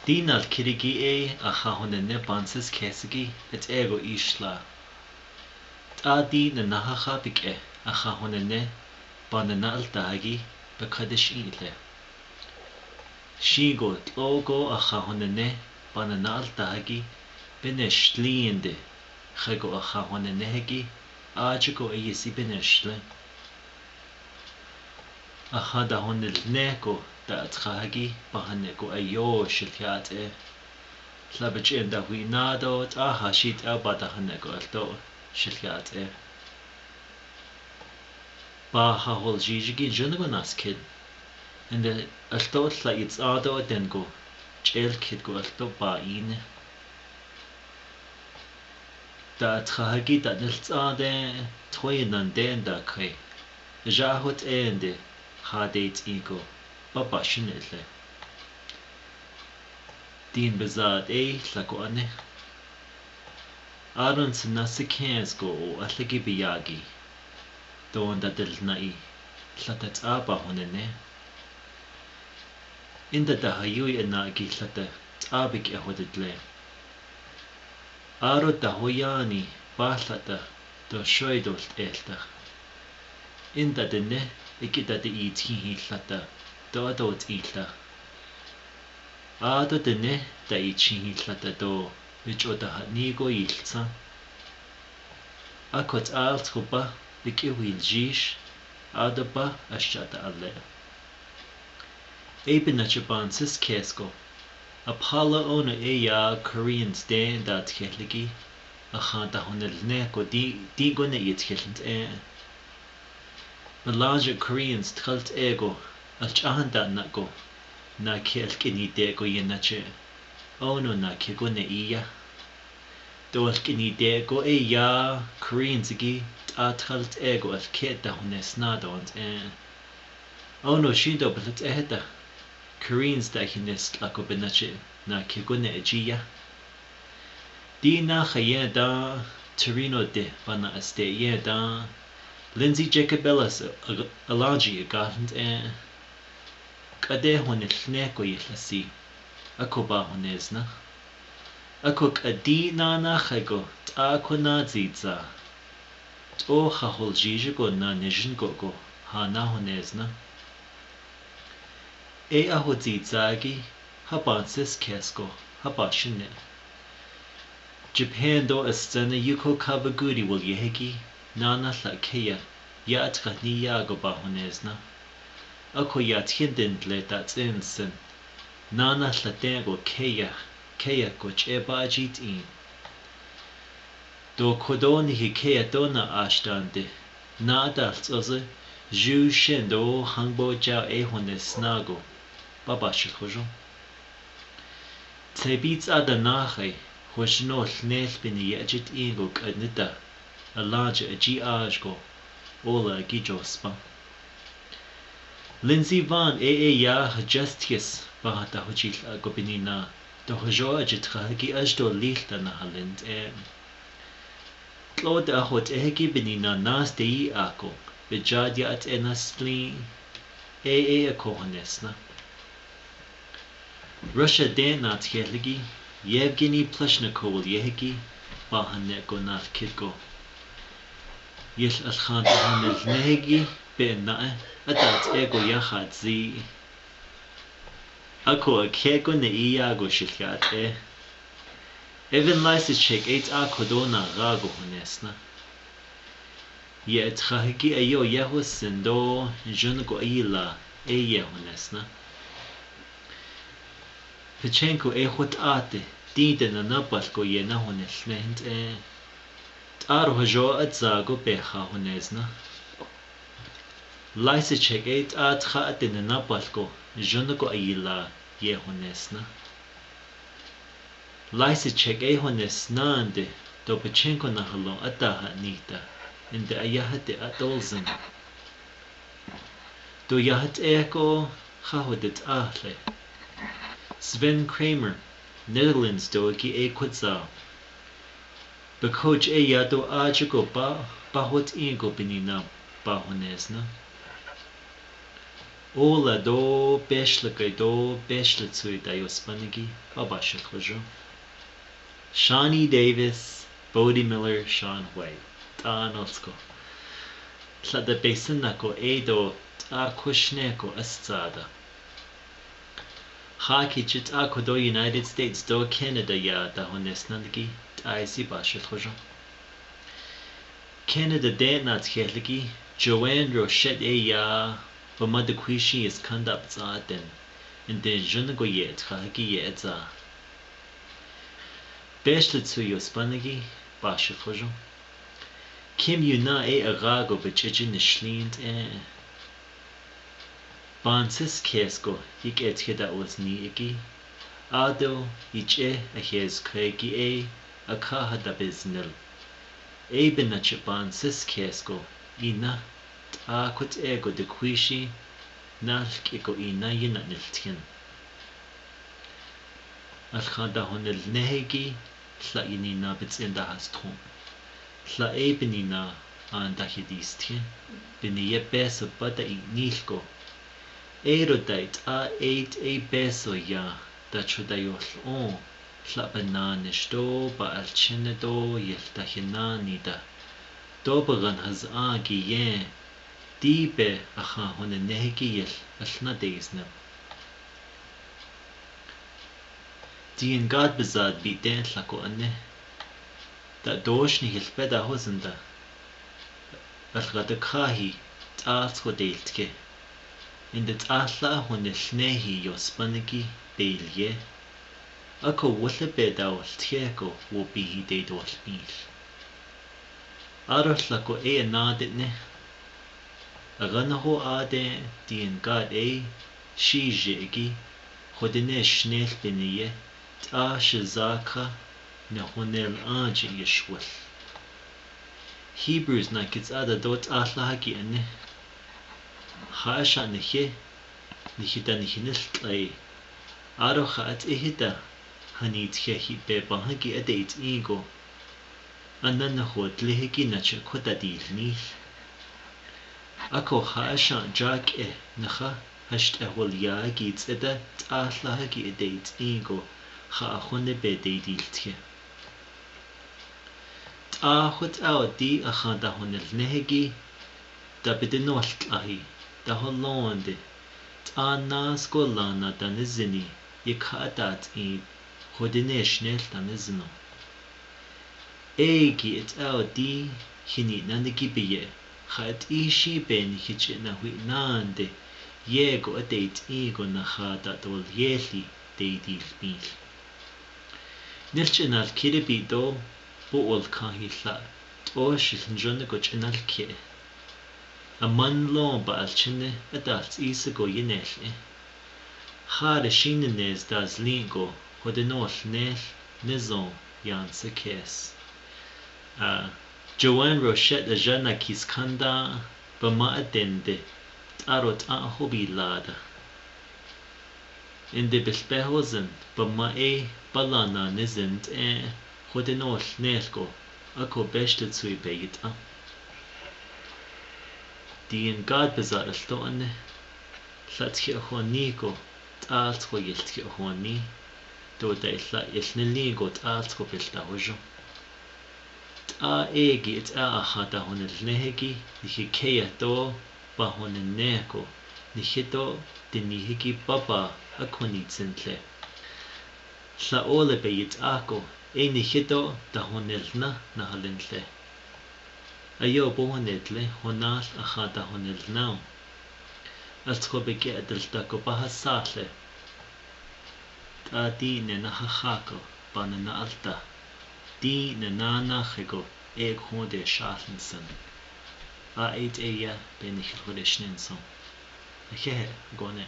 Dinal kirigi a chahonene bansis kesigi et ego ishla. Tadi na nahachabik a chahonene banana altagi bekadish ile. Shigo tlogo a chahonene banana altagi beneshlinde. Chego a chahonenehegi ajigo a yisi beneshle. A chadahonel neko da atchagi bahanego ayo shilhate. Labachin da we nado aha sheet albadahanego alto shilhate. Baha hol jijigi junagonas kid. And the alto la it's ado dengo. Jail kid go alto ba in. Da atchagi da niltsade toinan den da kai. Jahut ende hadate ego. Babashin itle. Din bezad lagoane. Aron sinasik go atlagi biyagi. Don da dilnai. Latat aba honene. Inda da hayui enagi lata abik ehodidle. Aro da hoyani bahlata do shoidolt elta. Inda dene ikida de iti lata do adot ilta. Ado dene da ichi lata do which oda nigo iltsa. Akot alt kuba biki wil jish ado ba ashata alle. Ebinachabansis kesko. Apollo ona eya Koreans de dat keligi. Achanta honel neko di gone it kelent Melange Koreans talt ego. Alchahanda nago. Na kelkini dego yenache. Ono na kegone iya. Dolkini dego eya Koreans gi talt ego al keta hones nadont Ono shindo blet ehda. Koreans da hines lako benache na kegone ejiya. Di na chaye da Torino de bana este ye da Lindsay Jacobellas alagi agahent Kade honel neko yihlasi. Ako ba honesna. Ako kadi na chego ako na zidza. To hahol jijigo na nijin gogo ha na honesna. Aho zidzagi habansis kesko habashine. Japan do astana yuko kabaguri will yehegi nana la keya ya atkani yago ba honesna. Ako yat hindindle that's insin. Nana la dengo keya go cheba jit in. Do kodoni hi keya dona ashtande. Na adalts oze ju shendo hangbo jao hones nago. Babashil hojo. Tebits adanache hojno lnel bini yajit ingo kadnida. Alaja aji ajgo. Ola gijospa. Lindsay van ya justice bahata hojil agobinina. Do hojo ajitkhagi ajdo lilta na halint Claude ahot ehegi benina nas dei ako. Bejadia at enasli ako honesna. Russia de nat helgi. Yevgeny Pleshnikov yehegi. Bahane go nat kitgo. Yel alkhant hanel nehegi. Benae. Adat ego yachad zi. Ako a kego ne iago shilgat Even Lysicek eit akodona rago honesna. Ye trahigi ayo yahus sendo jungo ila ye honesna. Pechenko hot ate dide na napalko ye na honesnent Taro hajo atzago beha honesna. Lysicek eit atra ate na napalko jungo ila ye honesna. Lysicek honesna ande do pechenko na halo ataha nita. In de ayahate adolzen. Do yahat eko chahodit ahle. Sven Kramer, Netherlands do ki ekwitza. Bekoj yado ajigo bahot ingo binina bahonesna. Ola do beshlaka do beshlitsui da yospanigi babashakhojo. Shawnee Davis, Bodie Miller, Sean White. Tanotsko. Tlada besinako edo ta kushneko astada. Haki chit ako do United States do Canada ya da honesnandigi taisi bashakhojo. Canada de natkeligi Joanne Rochette ya Bamada Quishi is kandap zaden. And then Junago yet haki yetza. Beshlitsu yospanagi bashakhojo. Kim yuna agago bechijin nishlint Bansis kesko hik etkeda was ni igi. Ado iche a hes kregi a kahada biznil. Benach bansis kesko ina akut ego de quishi nalk ego ina yina niltkin. Alkhada honel nehegi tla inina bits in da hastron. Tla benina an da hidistkin. Biniye beso bada nilko. Erodite a 8 beso ya da chudayol on. Tla bananish do ba alchine do yelta hinani da. Doberan has agi yen. Dibe acha hone nehegi yel alna deisnab. Dien God bezad bi den lako anne. Da dosh ni hilpeda hosenda. Algada kahi taals deeltke. In de taala hone lnehi yospanigi beelje. Ako wolle beda waltjeko wo bihi deed walbil. Aros lako Na-Dené. Aganaho ade dien God shijegi. Hodine schnell beniye. Ta shizaka na honel anje yeshwal. Hebrews na kits ada dot atlahagi ane. Haasha nihe da nihinil Aro khaat ihida hanit hi bebahagi adeit ego. Anana hot lehegi na chakota dilni. Ako haasha jack naha hasht ahol yagi tseda atlahagi adeit ego. Ha honne be deediltje. Ahut di achada honel nehegi da bedenolt ahi da hollande nas golana da nizini yikadat hodine schnell da nizno. Egi di hini nanigi biye khat ishi ben hichina hui nande yego adeit ego na khada dol yeli deedil bil. Nilchinal kiribido bool kahila toshil njone go chinal ke. A man long ba alchine adalt isago yinel. Hare shinines das lingo hodenol nel nizon yanse kes. Joanne Rochette a jana kiskanda ba ma adende tarot a hobi lada. In de bespehozen ba ma balana nizend hodenol nelgo ako beste zui beit a. Dien God bezar altoane latje honiko taalt go yeltje honi do de la yelneligo taalt go bilta hojo. Ta egi a hada honel nehegi ni keya do ba honen neko ni hito dinihigi baba akoni tsentle. La ole beit ako ni hito da honelna na halentle. Ayo bohonetle honal achada honel now. Als go beke adelta ko bahasale. Ta di ne na hachako bana na alta. Di ne na nachego honde schatlensen. A 8 ben ich hodeshninson. Ache gone.